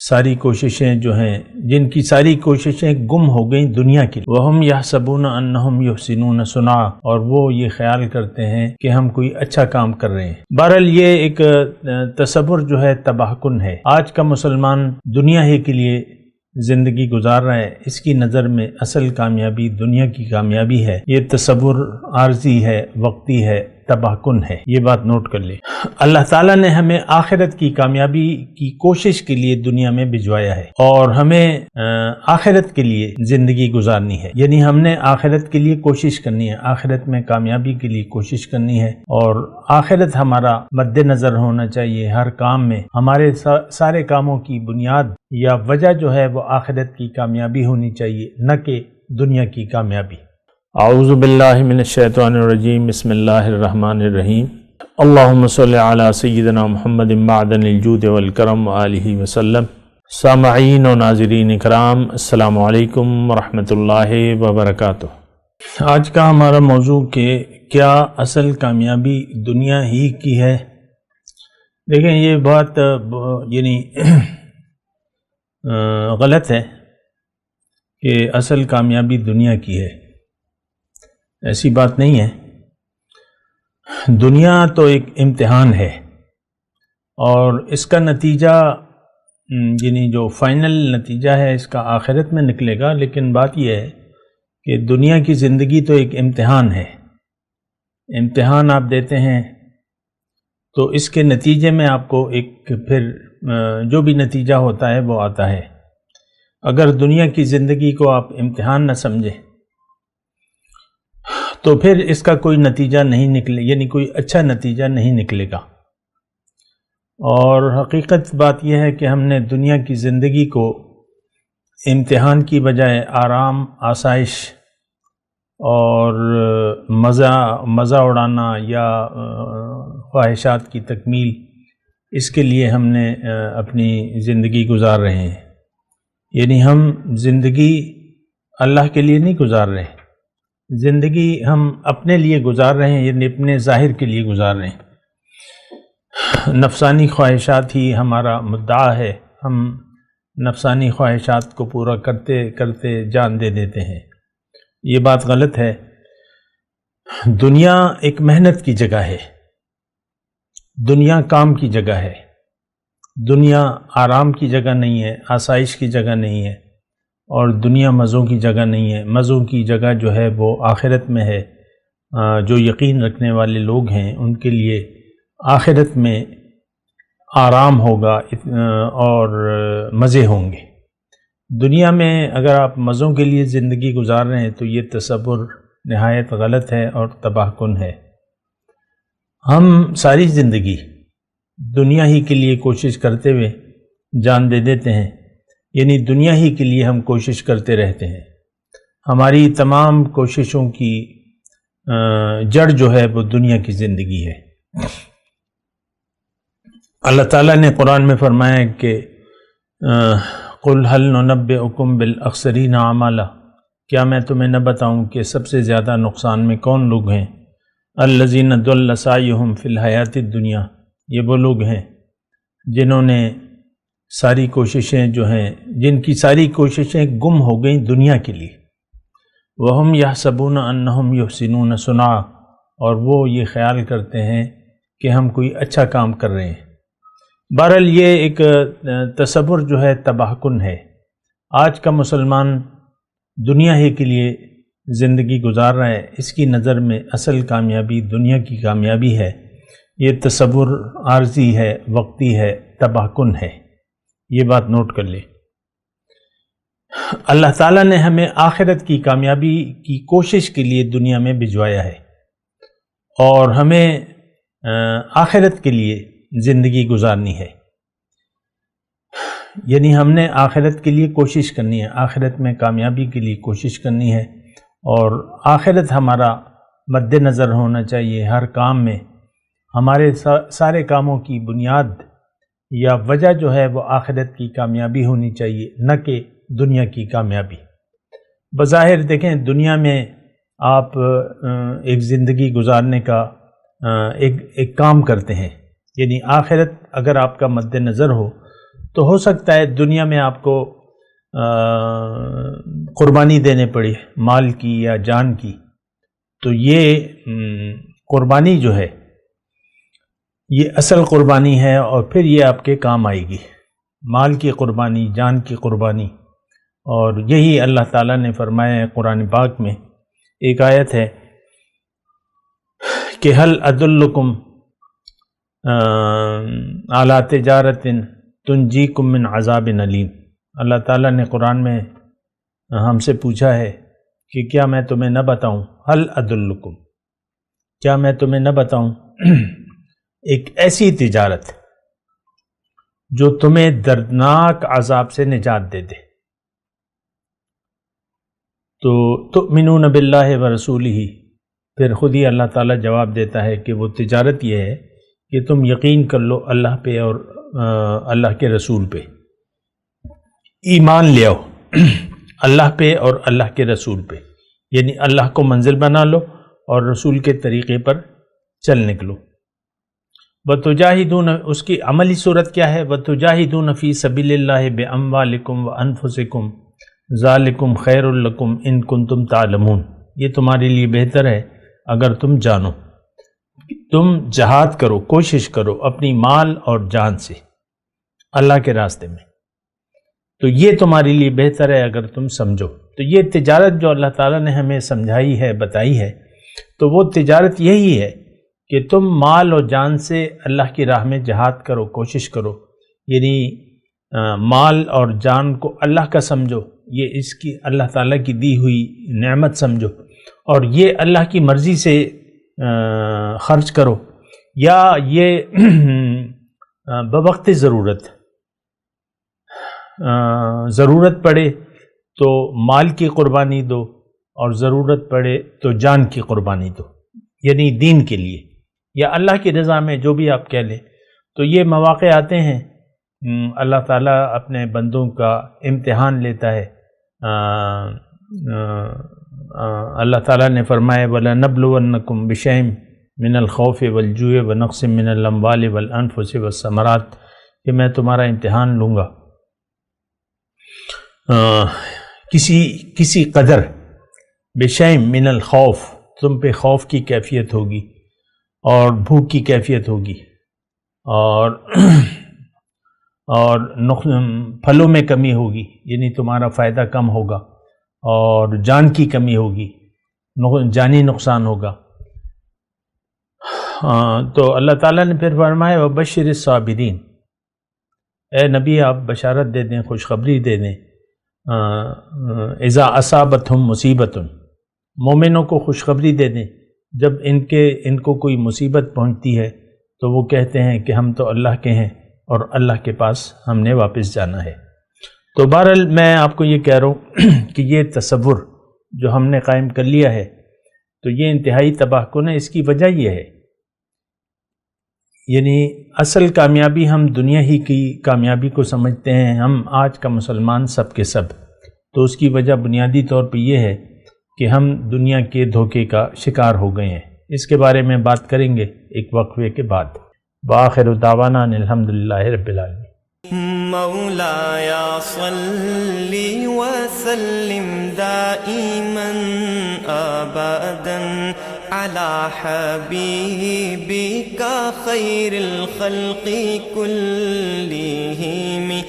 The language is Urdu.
ساری کوششیں جو ہیں، جن کی ساری کوششیں گم ہو گئیں دنیا کی، وَهُمْ يَحْسَبُونَ أَنَّهُمْ يُحْسِنُونَ صُنْعًا، اور وہ یہ خیال کرتے ہیں کہ ہم کوئی اچھا کام کر رہے ہیں۔ بہرحال یہ ایک تصور جو ہے تباہ کن ہے۔ آج کا مسلمان دنیا ہی کے لیے زندگی گزار رہا ہے، اس کی نظر میں اصل کامیابی دنیا کی کامیابی ہے۔ یہ تصور عارضی ہے، وقتی ہے، تباہ کن ہے، یہ بات نوٹ کر لیں۔ اللہ تعالیٰ نے ہمیں آخرت کی کامیابی کی کوشش کے لیے دنیا میں بھجوایا ہے، اور ہمیں آخرت کے لیے زندگی گزارنی ہے، یعنی ہم نے آخرت کے لیے کوشش کرنی ہے، آخرت میں کامیابی کے لیے کوشش کرنی ہے، اور آخرت ہمارا مد نظر ہونا چاہیے ہر کام میں۔ ہمارے سارے کاموں کی بنیاد یا وجہ جو ہے وہ آخرت کی کامیابی ہونی چاہیے، نہ کہ دنیا کی کامیابی۔ اعوذ باللہ من الشیطان الرجیم، بسم اللہ الرحمن الرحیم۔ اللہم صلی علی سیدنا محمد معدن الجود والکرم وآلہ وسلم۔ سامعین و ناظرین اکرام، السلام علیکم ورحمۃ اللہ وبرکاتہ۔ آج کا ہمارا موضوع کہ کیا اصل کامیابی دنیا ہی کی ہے؟ دیکھیں یہ بات یعنی غلط ہے کہ اصل کامیابی دنیا کی ہے، ایسی بات نہیں ہے۔ دنیا تو ایک امتحان ہے، اور اس کا نتیجہ یعنی جو فائنل نتیجہ ہے اس کا آخرت میں نکلے گا، لیکن بات یہ ہے کہ دنیا کی زندگی تو ایک امتحان ہے۔ امتحان آپ دیتے ہیں تو اس کے نتیجے میں آپ کو ایک پھر جو بھی نتیجہ ہوتا ہے وہ آتا ہے۔ اگر دنیا کی زندگی کو آپ امتحان نہ سمجھیں تو پھر اس کا کوئی نتیجہ نہیں نکلے، یعنی کوئی اچھا نتیجہ نہیں نکلے گا۔ اور حقیقت بات یہ ہے کہ ہم نے دنیا کی زندگی کو امتحان کی بجائے آرام، آسائش اور مزہ اڑانا یا خواہشات کی تکمیل، اس کے لیے ہم نے اپنی زندگی گزار رہے ہیں۔ یعنی ہم زندگی اللہ کے لیے نہیں گزار رہے، زندگی ہم اپنے لیے گزار رہے ہیں، یعنی اپنے ظاہر کے لیے گزار رہے ہیں۔ نفسانی خواہشات ہی ہمارا مدعا ہے، ہم نفسانی خواہشات کو پورا کرتے کرتے جان دے دیتے ہیں، یہ بات غلط ہے۔ دنیا ایک محنت کی جگہ ہے، دنیا کام کی جگہ ہے، دنیا آرام کی جگہ نہیں ہے، آسائش کی جگہ نہیں ہے، اور دنیا مزوں کی جگہ نہیں ہے۔ مزوں کی جگہ جو ہے وہ آخرت میں ہے۔ جو یقین رکھنے والے لوگ ہیں ان کے لیے آخرت میں آرام ہوگا اور مزے ہوں گے۔ دنیا میں اگر آپ مزوں کے لیے زندگی گزار رہے ہیں تو یہ تصور نہایت غلط ہے اور تباہ کن ہے۔ ہم ساری زندگی دنیا ہی کے لیے کوشش کرتے ہوئے جان دے دیتے ہیں، یعنی دنیا ہی کے لیے ہم کوشش کرتے رہتے ہیں۔ ہماری تمام کوششوں کی جڑ جو ہے وہ دنیا کی زندگی ہے۔ اللہ تعالیٰ نے قرآن میں فرمایا کہ قُلْ هَلْ نُنَبِّئُكُمْ بِالْأَخْسَرِينَ أَعْمَالًا، کیا میں تمہیں نہ بتاؤں کہ سب سے زیادہ نقصان میں کون لوگ ہیں؟ الَّذِينَ ضَلَّ سَعْيُهُمْ فِي الْحَيَاةِ الدُّنْيَا، یہ وہ لوگ ہیں جنہوں نے ساری کوششیں جو ہیں، جن کی ساری کوششیں گم ہو گئیں دنیا کے لیے، وَهُمْ يَحْسَبُونَ أَنَّهُمْ يُحْسِنُونَ صُنْعًا، اور وہ یہ خیال کرتے ہیں کہ ہم کوئی اچھا کام کر رہے ہیں۔ بہرحال یہ ایک تصور جو ہے تباہ کن ہے۔ آج کا مسلمان دنیا ہی کے لیے زندگی گزار رہا ہے، اس کی نظر میں اصل کامیابی دنیا کی کامیابی ہے۔ یہ تصور عارضی ہے، وقتی ہے، تباہ کن ہے، یہ بات نوٹ کر لیں۔ اللہ تعالیٰ نے ہمیں آخرت کی کامیابی کی کوشش کے لیے دنیا میں بھجوایا ہے، اور ہمیں آخرت کے لیے زندگی گزارنی ہے، یعنی ہم نے آخرت کے لیے کوشش کرنی ہے، آخرت میں کامیابی کے لیے کوشش کرنی ہے، اور آخرت ہمارا مد نظر ہونا چاہیے ہر کام میں۔ ہمارے سارے کاموں کی بنیاد یا وجہ جو ہے وہ آخرت کی کامیابی ہونی چاہیے، نہ کہ دنیا کی کامیابی۔ بظاہر دیکھیں دنیا میں آپ ایک زندگی گزارنے کا ایک کام کرتے ہیں، یعنی آخرت اگر آپ کا مد نظر ہو تو ہو سکتا ہے دنیا میں آپ کو قربانی دینے پڑے مال کی یا جان کی، تو یہ قربانی جو ہے یہ اصل قربانی ہے، اور پھر یہ آپ کے کام آئے گی، مال کی قربانی، جان کی قربانی۔ اور یہی اللہ تعالیٰ نے فرمایا ہے قرآن پاک میں، ایک آیت ہے کہ هل ادلکم علی تجارت تنجیکم من عذاب علیم۔ اللہ تعالیٰ نے قرآن میں ہم سے پوچھا ہے کہ کیا میں تمہیں نہ بتاؤں، هل ادلکم، کیا میں تمہیں نہ بتاؤں ایک ایسی تجارت جو تمہیں دردناک عذاب سے نجات دے دے۔ تو تؤمنون باللہ ورسولہ، پھر خود ہی اللہ تعالیٰ جواب دیتا ہے کہ وہ تجارت یہ ہے کہ تم یقین کر لو اللہ پہ اور اللہ کے رسول پہ، ایمان لے آؤ اللہ پہ اور اللہ کے رسول پہ، یعنی اللہ کو منزل بنا لو اور رسول کے طریقے پر چل نکلو۔ وَتُجَاهِدُونَ، اس کی عملی صورت کیا ہے؟ وَتُجَاهِدُونَ فِي سَبِيلِ اللَّهِ بِأَمْوَالِكُمْ وَأَنفُسِكُمْ ذَلِكُمْ خَيْرٌ لَكُمْ إِن كُنتُمْ تَعْلَمُونَ، یہ تمہارے لیے بہتر ہے اگر تم جانو، تم جہاد کرو، کوشش کرو اپنی مال اور جان سے اللہ کے راستے میں، تو یہ تمہارے لیے بہتر ہے اگر تم سمجھو۔ تو یہ تجارت جو اللہ تعالیٰ نے ہمیں سمجھائی ہے، بتائی ہے، تو وہ تجارت یہی ہے کہ تم مال اور جان سے اللہ کی راہ میں جہاد کرو، کوشش کرو، یعنی مال اور جان کو اللہ کا سمجھو، یہ اس کی اللہ تعالیٰ کی دی ہوئی نعمت سمجھو، اور یہ اللہ کی مرضی سے خرچ کرو، یا یہ بوقت ضرورت پڑے تو مال کی قربانی دو، اور ضرورت پڑے تو جان کی قربانی دو، یعنی دین کے لیے یا اللہ کی رضا میں، جو بھی آپ کہہ لیں۔ تو یہ مواقع آتے ہیں، اللہ تعالیٰ اپنے بندوں کا امتحان لیتا ہے۔ اللہ تعالیٰ نے فرمایا وَلَنَبْلُوَنَّكُمْ بِشَيْءٍ مِّنَ الْخَوْفِ وَالْجُوعِ وَنَقْصٍ مِّنَ الْأَمْوَالِ وَالْأَنفُسِ وَالثَّمَرَاتِ، کہ میں تمہارا امتحان لوں گا کسی قدر، بِشَيْءٍ مِّنَ الْخَوْفِ، تم پہ خوف کی کیفیت ہوگی اور بھوک کی کیفیت ہوگی، اور پھلوں میں کمی ہوگی، یعنی تمہارا فائدہ کم ہوگا، اور جان کی کمی ہوگی، جانی نقصان ہوگا۔ تو اللہ تعالیٰ نے پھر فرمایا وَبَشِّرِ الصَّابِرِينَ، اے نبی آپ بشارت دے دیں، خوشخبری دے دیں، اذا اصابتہم مصیبت، مومنوں کو خوشخبری دے دیں جب ان کو کوئی مصیبت پہنچتی ہے تو وہ کہتے ہیں کہ ہم تو اللہ کے ہیں اور اللہ کے پاس ہم نے واپس جانا ہے۔ تو بہرحال میں آپ کو یہ کہہ رہا ہوں کہ یہ تصور جو ہم نے قائم کر لیا ہے تو یہ انتہائی تباہ کن ہے۔ اس کی وجہ یہ ہے، یعنی اصل کامیابی ہم دنیا ہی کی کامیابی کو سمجھتے ہیں، ہم آج کا مسلمان سب کے سب، تو اس کی وجہ بنیادی طور پہ یہ ہے کہ ہم دنیا کے دھوکے کا شکار ہو گئے ہیں۔ اس کے بارے میں بات کریں گے ایک وقفے کے بعد۔ وآخر دعوانا الحمدللہ رب العالمین۔ مولایا صلی وسلم دائما ابدا علی حبیبک خیر الخلق کلہم۔